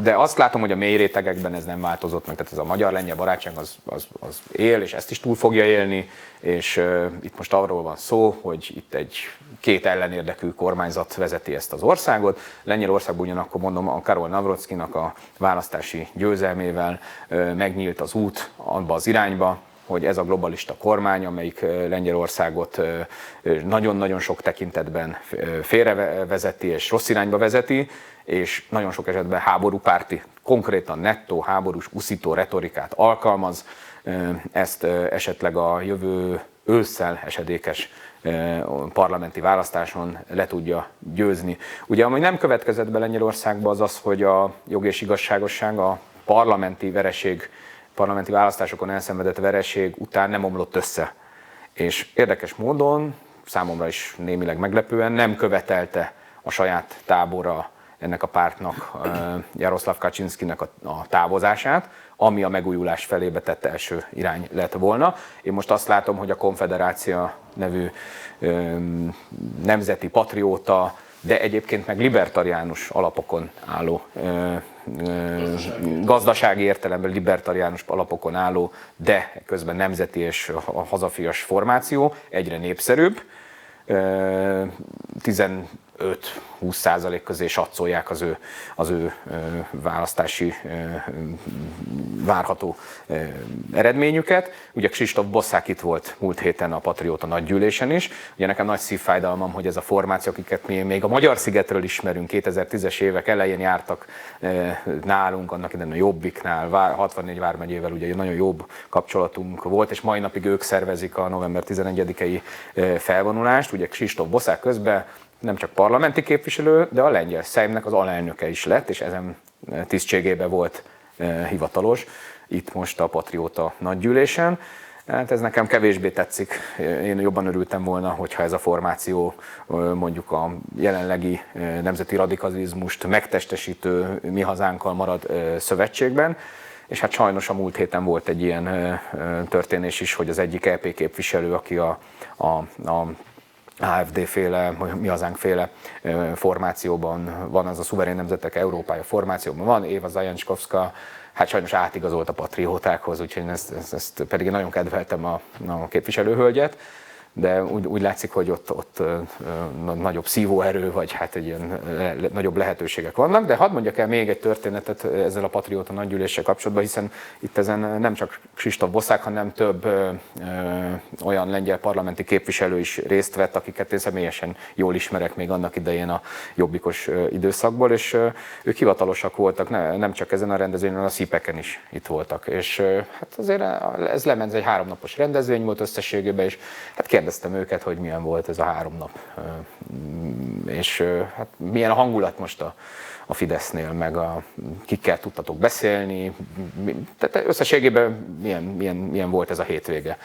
De azt látom, hogy a mély rétegekben ez nem változott meg, tehát ez a magyar-lengyel barátság az él, és ezt is túl fogja élni, és itt most arról van szó, hogy itt egy 2 ellenérdekű kormányzat vezeti ezt az országot. Lengyelországban ugyanakkor mondom, a Karol Nawrockinak a választási győzelmével megnyílt az út abba az irányba, hogy ez a globalista kormány, amelyik Lengyelországot nagyon-nagyon sok tekintetben félrevezeti és rossz irányba vezeti, és nagyon sok esetben háborúpárti, konkrétan nettó háborús, uszító retorikát alkalmaz, ezt esetleg a jövő ősszel esedékes parlamenti választáson le tudja győzni. Ugye, ami nem következett be Lengyelországba, az az, hogy a jog és igazságosság a parlamenti választásokon elszenvedett vereség után nem omlott össze. És érdekes módon, számomra is némileg meglepően, nem követelte a saját tábora ennek a pártnak, Jaroszláv Kaczynszkinek a távozását, ami a megújulás felébe tett első irány lett volna. Én most azt látom, hogy a Konfederácia nevű nemzeti patrióta, de egyébként meg libertariánus alapokon álló, gazdasági értelemben libertariánus alapokon álló, de közben nemzeti és hazafias formáció egyre népszerűbb. 15-20% közé satszolják az ő választási várható eredményüket. Ugye Kristóf Bosszák itt volt múlt héten a Patrióta nagygyűlésen is. Ugye nekem nagy szívfájdalmam, hogy ez a formáció, akiket mi még a Magyar-szigetről ismerünk, 2010-es évek elején jártak nálunk, annak idején a Jobbiknál, 64 vármegyével ugye nagyon jobb kapcsolatunk volt, és mai napig ők szervezik a november 11-i felvonulást. Ugye Kristóf Bosszák közben nem csak parlamenti képviselő, de a lengyel Szejmnek az alelnöke is lett, és ezen tisztségében volt hivatalos itt most a Patrióta nagygyűlésen. Hát ez nekem kevésbé tetszik. Én jobban örültem volna, hogyha ez a formáció mondjuk a jelenlegi nemzeti radikalizmust megtestesítő Mi Hazánkkal marad szövetségben. És hát sajnos a múlt héten volt egy ilyen történés is, hogy az egyik EP képviselő, aki a AfD-féle, Mi Hazánk-féle formációban van, az a Szuverén Nemzetek Európája formációban van, Éva Zajancskovszka, hát sajnos átigazolt a patriótákhoz, úgyhogy ezt pedig én nagyon kedveltem a képviselőhölgyet, de úgy látszik, hogy ott nagyobb szívóerő, vagy hát egy ilyen nagyobb lehetőségek vannak. De hadd mondjak el még egy történetet ezzel a Patrióta nagygyűléssel kapcsolatban, hiszen itt ezen nem csak Kristóf Bosszák, hanem több olyan lengyel parlamenti képviselő is részt vett, akiket én személyesen jól ismerek még annak idején a jobbikos időszakból, és ők hivatalosak voltak, nem csak ezen a rendezvényen, hanem a szípeken is itt voltak. És hát azért ez lement, egy 3 napos rendezvény volt összességében, és hát kérdeztem őket, hogy milyen volt ez a 3 nap, és hát milyen a hangulat most a Fidesznél, meg kikkel tudtatok beszélni, tehát összességében milyen volt ez a hétvége.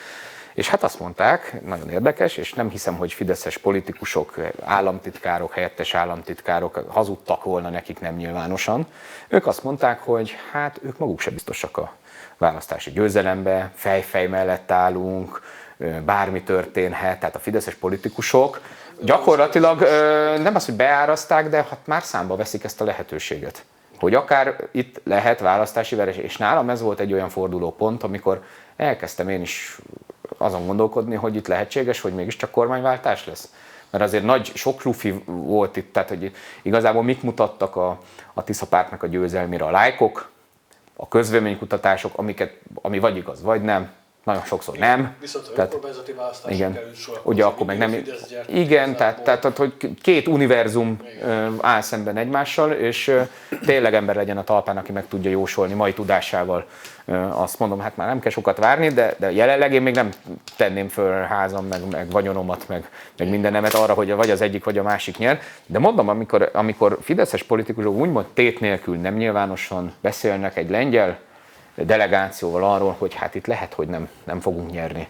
És hát azt mondták, nagyon érdekes, és nem hiszem, hogy fideszes politikusok, államtitkárok, helyettes államtitkárok hazudtak volna nekik nem nyilvánosan. Ők azt mondták, hogy hát ők maguk se biztosak a választási győzelembe, fej mellett állunk, bármi történhet, tehát a fideszes politikusok gyakorlatilag nem az, hogy beáraszták, de hát már számba veszik ezt a lehetőséget. Hogy akár itt lehet választási vereség. És nálam ez volt egy olyan fordulópont, amikor elkezdtem én is azon gondolkodni, hogy itt lehetséges, hogy mégiscsak kormányváltás lesz. Mert azért sok lufi volt itt, tehát hogy igazából mik mutattak a Tisza pártnak a győzelmére, a lájkok, a közvéleménykutatások, ami vagy igaz, vagy nem. Nagyon sokszor nem. Viszont a önkormányzati választásra került sor. Ugye akkor meg nem. Igen, tehát hogy két univerzum áll szemben egymással, és tényleg ember legyen a talpán, aki meg tudja jósolni mai tudásával. Azt mondom, hát már nem kell sokat várni, de jelenleg én még nem tenném föl házam, meg vagyonomat, meg mindenemet arra, hogy vagy az egyik, vagy a másik nyer. De mondom, amikor fideszes politikusok úgymond tét nélkül nem nyilvánosan beszélnek egy lengyel delegációval arról, hogy hát itt lehet, hogy nem fogunk nyerni.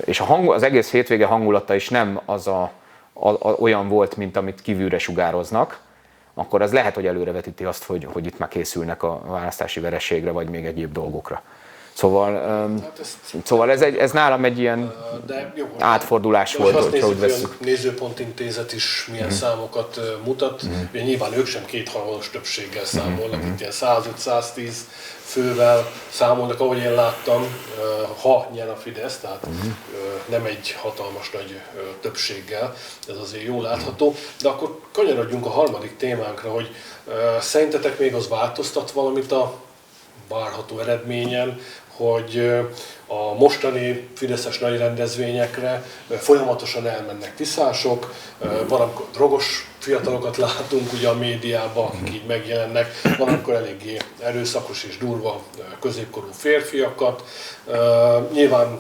És az egész hétvége hangulata is nem olyan volt, mint amit kívülre sugároznak, akkor az lehet, hogy előrevetíti azt, hogy itt már készülnek a választási vereségre, vagy még egyéb dolgokra. Szóval ez nálam egy ilyen átfordulás volt, hogyha úgy vesszük. A Nézőpont-intézet is milyen számokat mutat. Nyilván ők sem kétharmados többséggel számolnak, itt ilyen 105-110 fővel számolnak, ahogy én láttam, ha nyer a Fidesz, tehát nem egy hatalmas nagy többséggel, ez azért jól látható. De akkor kanyarodjunk a harmadik témánkra, hogy szerintetek még az változtat valamit a várható eredményen, hogy a mostani fideszes nagy rendezvényekre folyamatosan elmennek tiszások, valamikor drogos fiatalokat látunk ugye a médiában, akik így megjelennek, valamikor eléggé erőszakos és durva középkorú férfiakat. Nyilván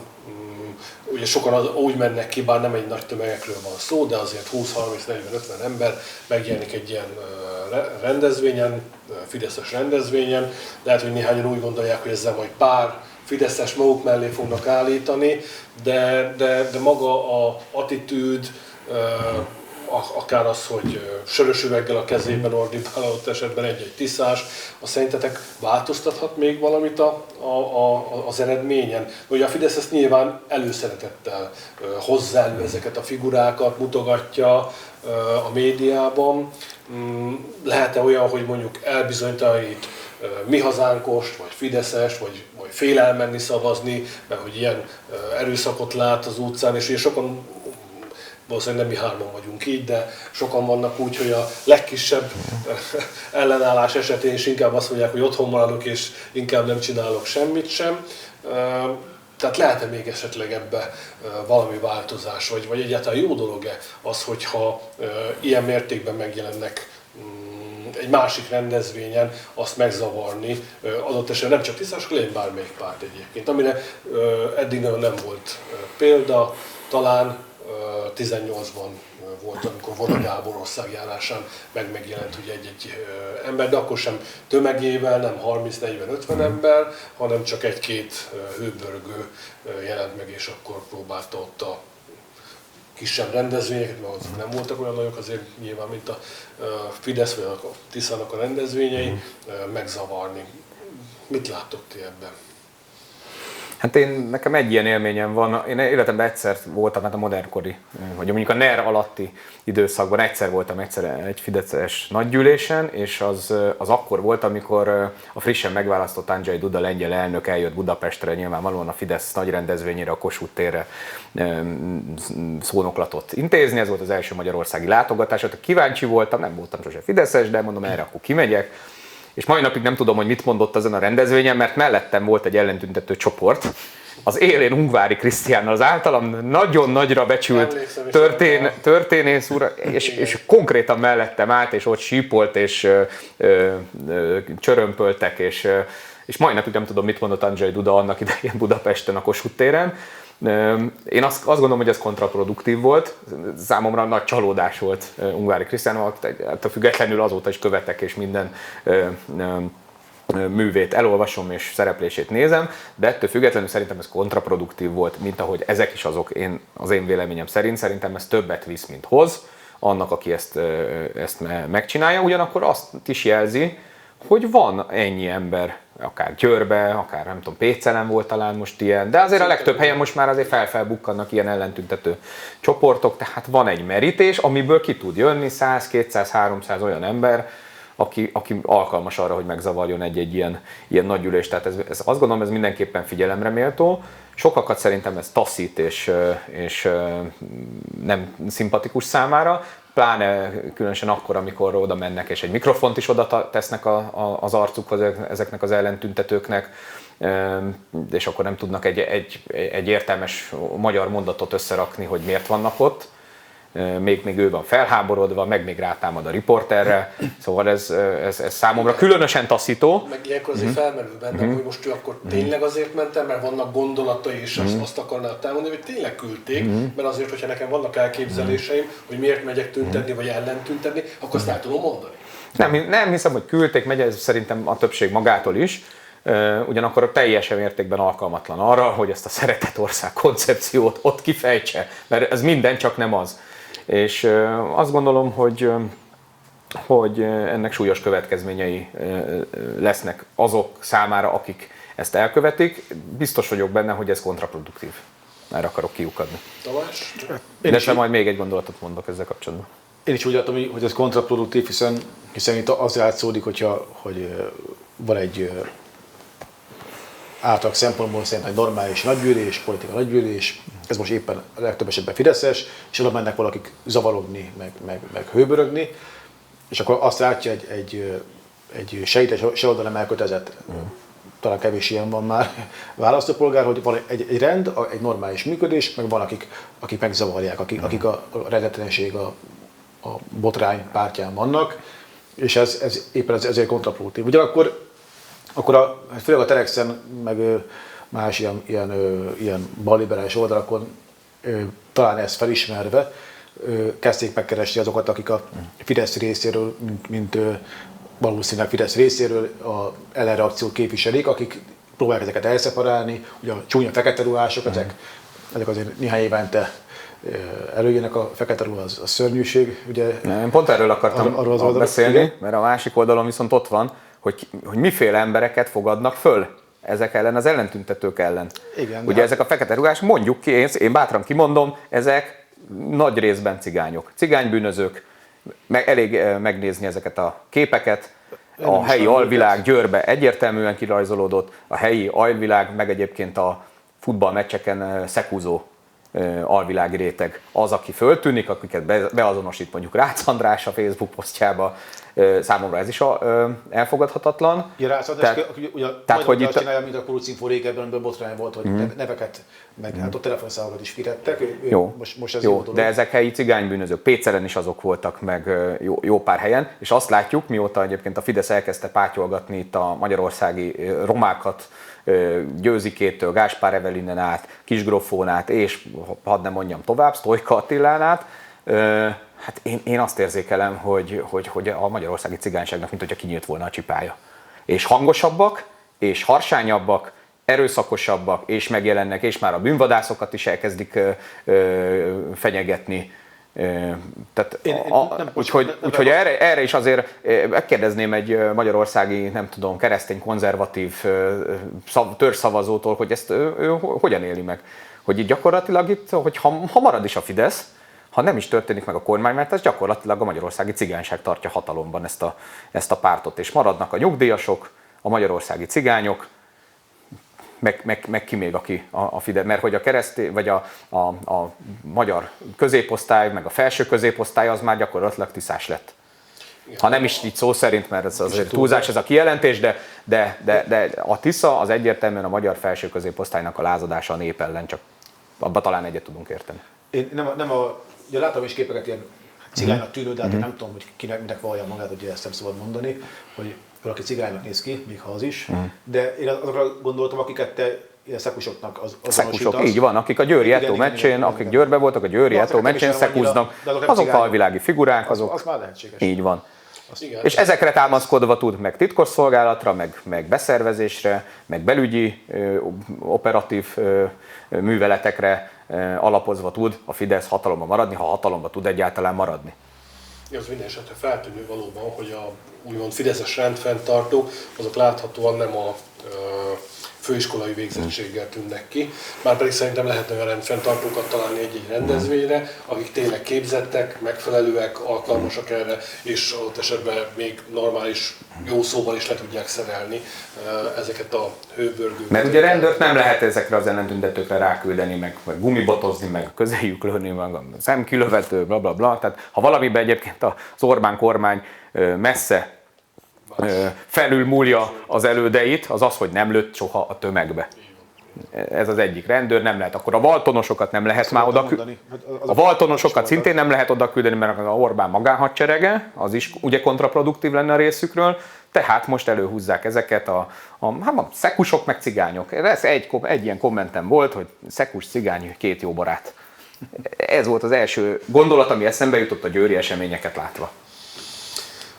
ugye sokan úgy mennek ki, bár nem egy nagy tömegekről van szó, de azért 20-30-40-50 ember megjelenik egy ilyen rendezvényen, fideszes rendezvényen. Lehet, hogy néhányan úgy gondolják, hogy ezzel majd pár fideszes maguk mellé fognak állítani, de maga az attitűd, akár az, hogy sörös üveggel a kezében ordibál ott esetben egy-egy tiszás, azt szerintetek változtathat még valamit az eredményen? Ugye a Fidesz ezt nyilván előszeretettel hozza elő ezeket a figurákat, mutogatja a médiában. Lehet-e olyan, hogy mondjuk elbizonytalanít Mi Hazánkost, vagy fideszes, vagy fél elmenni szavazni, mert hogy ilyen erőszakot lát az utcán, és ugye sokan, valószínűleg nem mi hárman vagyunk így, de sokan vannak úgy, hogy a legkisebb ellenállás esetén is inkább azt mondják, hogy otthon maradok, és inkább nem csinálok semmit sem. Tehát lehet-e még esetleg ebbe valami változás, vagy egyáltalán jó dolog-e az, hogyha ilyen mértékben megjelennek egy másik rendezvényen, azt megzavarni, adott esetben nem csak tisztások, legyen bármelyik párt egyébként, amire eddig nagyon nem volt példa, talán 18-ban volt, amikor Voda Gábor országjárásán megjelent ugye egy ember, de akkor sem tömegével, nem 30-40-50 ember, hanem csak egy-két hőbörgő jelent meg, és akkor próbálta ott a kisebb rendezvényeket, mert azok nem voltak olyan nagyok azért nyilván, mint a Fidesz vagy a Tiszának a rendezvényei, megzavarni. Mit láttok ti ebben? Hát nekem egy ilyen élményem van, én életemben egyszer voltam, hát a modernkori, vagy mondjuk a NER alatti időszakban egyszer voltam egy fideszes nagygyűlésen, és az akkor volt, amikor a frissen megválasztott Andrzej Duda lengyel elnök eljött Budapestre, nyilvánvalóan a Fidesz nagy rendezvényére, a Kossuth térre szónoklatot intézni, ez volt az első magyarországi látogatás, hát kíváncsi voltam, nem voltam sose fideszes, de mondom erre akkor kimegyek. És mai napig nem tudom, hogy mit mondott ezen a rendezvényen, mert mellettem volt egy ellentüntető csoport, az élén Ungvári Krisztiánnal, az általam nagyon nagyra becsült történész úr, és konkrétan mellettem állt, és ott sípolt, és csörömpöltek, és mai napig nem tudom, mit mondott Andrzej Duda annak idején Budapesten a Kossuth téren. Én azt gondolom, hogy ez kontraproduktív volt, számomra nagy csalódás volt Ungvári Krisztiánnal, attól függetlenül azóta is követek és minden művét elolvasom és szereplését nézem, de ettől függetlenül szerintem ez kontraproduktív volt, mint ahogy ezek is azok, az én véleményem szerint, szerintem ez többet visz, mint hoz annak, aki ezt megcsinálja, ugyanakkor azt is jelzi, hogy van ennyi ember, akár Győrbe, akár nem tudom, Pécelen volt talán most ilyen, de azért a legtöbb helyen most már azért felbukkannak ilyen ellentüntető csoportok, tehát van egy merítés, amiből ki tud jönni 100, 200, 300 olyan ember, aki alkalmas arra, hogy megzavarjon egy ilyen nagygyűlést. Tehát ez azt gondolom, ez mindenképpen figyelemre méltó. Sokakat szerintem ez taszít és nem szimpatikus számára, pláne különösen akkor, amikor oda mennek és egy mikrofont is oda tesznek az arcukhoz ezeknek az ellentüntetőknek, és akkor nem tudnak egy értelmes magyar mondatot összerakni, hogy miért vannak ott. Még ő van felháborodva, meg még rátámad a riporterre, szóval ez számomra különösen taszító. Meg ilyenkor azért felmerül bennem, hogy most ő akkor tényleg azért mentem, mert vannak gondolatai, és azt akarná elmondani, hogy tényleg küldték, mert azért, hogyha nekem vannak elképzeléseim, hogy miért megyek tüntetni, vagy ellentüntetni, akkor azt el tudom mondani. Nem hiszem, hogy küldték, megy ez szerintem a többség magától is. Ugyanakkor teljesen mértékben alkalmatlan arra, hogy ezt a szeretett ország koncepciót ott kifejtse, mert ez minden, csak nem az. És azt gondolom, hogy ennek súlyos következményei lesznek azok számára, akik ezt elkövetik. Biztos vagyok benne, hogy ez kontraproduktív. Erre akarok kiukadni. Tamás? De majd még egy gondolatot mondok ezzel kapcsolatban. Én is úgy látom, hogy ez kontraproduktív, hiszen itt az látszódik, hogy van egy átlag szempontból szerint egy normális nagygyűlés, politika nagygyűlés, ez most éppen a legtöbb esetben fideszes, és oda mennek valakik zavarodni, meg hőbörögni, és akkor azt látja egy se itt, se oda nem elkötelezett talán kevés ilyen van már választópolgár, hogy van egy rend, egy normális működés, meg van akik megzavarják, akik a rendetlenség, a botrány pártján vannak, és ez éppen ezért kontraproduktív. Ugyanakkor főleg a Telexen, meg más ilyen balliberális oldalakon talán ezt felismerve kezdték megkeresni azokat, akik a Fidesz részéről, mint valószínűleg Fidesz részéről a ellenreakciót képviselik, akik próbálják ezeket elszeparálni, ugye a csúnya fekete ruhások, ezek azért néhány évente előjönnek, a fekete ruha az szörnyűség. Ugye, én pont erről akartam beszélni, igen? Mert a másik oldalon viszont ott van, hogy miféle embereket fogadnak föl ezek ellen, az ellentüntetők ellen. Igen, ugye ezek a fekete rugás, mondjuk ki, én bátran kimondom, ezek nagy részben cigányok, cigánybűnözők, elég megnézni ezeket a képeket, a helyi alvilág Győrbe egyértelműen kirajzolódott, a helyi alvilág, meg egyébként a futballmeccseken szekúzó alvilági réteg az, aki föltűnik, akiket beazonosít mondjuk Rácz András a Facebook posztjába, számomra ez is elfogadhatatlan. Ja, Rácz András, hogy itt csinálja, mint a Kurucinfo régebben, amiben botrány volt, hogy neveket, meg hát ott telefonszámokat is fizettek. Most ez jó, de ezek helyi cigánybűnözők, Pécelen is azok voltak, meg jó pár helyen, és azt látjuk, mióta egyébként a Fidesz elkezdte pátyolgatni itt a magyarországi romákat, Győzikétől, Gáspár Evelinen át, Kisgrofón át, és hadd nem mondjam tovább, Sztojka Attilán át, hát én azt érzékelem, hogy a magyarországi cigányságnak mint hogyha kinyílt volna a csipája. És hangosabbak, és harsányabbak, erőszakosabbak, és megjelennek, és már a bűnvadászokat is elkezdik fenyegetni. Tehát úgyhogy erre is azért megkérdezném egy magyarországi, nem tudom, keresztény konzervatív törzszavazótól, hogy ezt ő hogyan éli meg. Hogy itt gyakorlatilag itt, hogy ha marad is a Fidesz, ha nem is történik meg a kormány, mert ez gyakorlatilag a magyarországi cigányság tartja hatalomban ezt a pártot, és maradnak a nyugdíjasok, a magyarországi cigányok, meg ki még, aki a Fidesz, mert hogy a keresztény, vagy a magyar középosztály, meg a felső középosztály az már gyakorlatilag tiszás lett. Ha nem is így szó szerint, mert ez azért túlzás ez a kijelentés, de a Tisza az egyértelműen a magyar felső középosztálynak a lázadása a nép ellen, csak abban talán egyet tudunk érteni. Én ugye láttam is képeket ilyen cigánynak tűnő, de hát nem tudom, hogy kinek vallja magát, hogy ezt nem szabad mondani, hogy valaki cigánynak néz ki, még ha az is, de én azokra gondoltam, akiket te ilyen szekusoknak azonosítasz. Szekusok, így van, akik a Győri Eto meccsén, akik Győrbe voltak, a Győri Eto meccsén szekúznak, azok alvilági figurák, azok. Az már lehetséges. Így van. És ezekre támaszkodva tud meg titkosszolgálatra, meg beszervezésre, meg belügyi operatív műveletekre alapozva tud a Fidesz hatalomban maradni, ha hatalomban tud egyáltalán maradni. Az minden esetre feltűnő valóban, hogy a úgymond fideszes rendfenntartók, azok láthatóan nem a főiskolai végzettséggel tűnnek ki. Márpedig szerintem lehetne olyan rendfenntartókat találni egy-egy rendezvényre, akik tényleg képzettek, megfelelőek, alkalmasak erre, és adott esetben még normális, jó szóval is le tudják szerelni ezeket a hőbörgőket. Mert ugye rendőrt nem lehet ezekre az ellentüntetőkre ráküldeni, meg gumibotozni, meg közéjük lőni, meg szemkilövető, bla bla bla. Tehát ha valamiben egyébként az Orbán kormány messze felülmúlja az elődeit, az az, hogy nem lőtt soha a tömegbe. Ez az egyik. Rendőr nem lehet. Akkor a valtonosokat nem lehet már oda küldeni. A valtonosokat szintén nem lehet oda küldeni, mert a Orbán magánhadserege, az is ugye kontraproduktív lenne a részükről. Tehát most előhúzzák ezeket a szekusok meg cigányok. Ez egy ilyen kommentem volt, hogy szekus, cigány, két jó barát. Ez volt az első gondolat, ami eszembe jutott a győri eseményeket látva.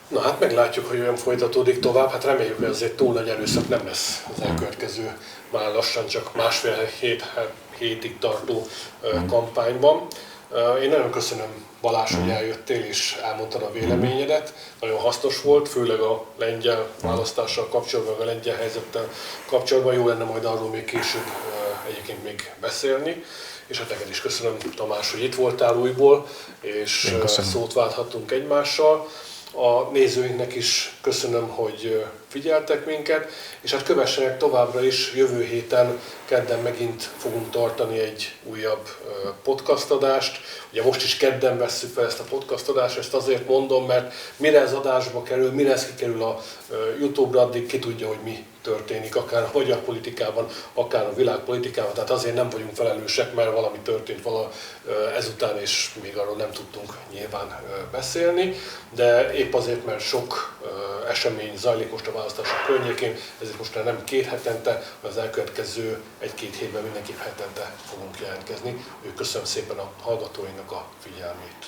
Na hát meglátjuk, hogy olyan folytatódik tovább, hát reméljük, hogy azért túl nagy erőszak nem lesz az elkövetkező, már lassan csak másfél hétig tartó kampányban. Én nagyon köszönöm, Balázs, hogy eljöttél és elmondtad a véleményedet. Nagyon hasznos volt, főleg a lengyel választással kapcsolatban, a lengyel helyzettel kapcsolatban. Jó lenne majd arról még később egyébként még beszélni. És hát neked is köszönöm, Tamás, hogy itt voltál újból, és szót válthattunk egymással. A nézőinknek is köszönöm, hogy figyeltek minket, és hát kövessenek továbbra is, jövő héten kedden megint fogunk tartani egy újabb podcastadást. Ugye most is kedden vesszük fel ezt a podcastadást, ezt azért mondom, mert mire ez adásba kerül, mire ez kikerül a YouTube-ra, addig ki tudja, hogy mi történik, akár a magyar politikában, akár a világpolitikában, tehát azért nem vagyunk felelősek, mert valami történt ezután, és még arról nem tudtunk nyilván beszélni, de épp azért, mert sok esemény zajlik most a választások környékén, ezért most már nem 2 hetente, hanem az elkövetkező 1-2 hétben mindenképp hetente fogunk jelentkezni. Köszönöm szépen a hallgatóinak a figyelmét.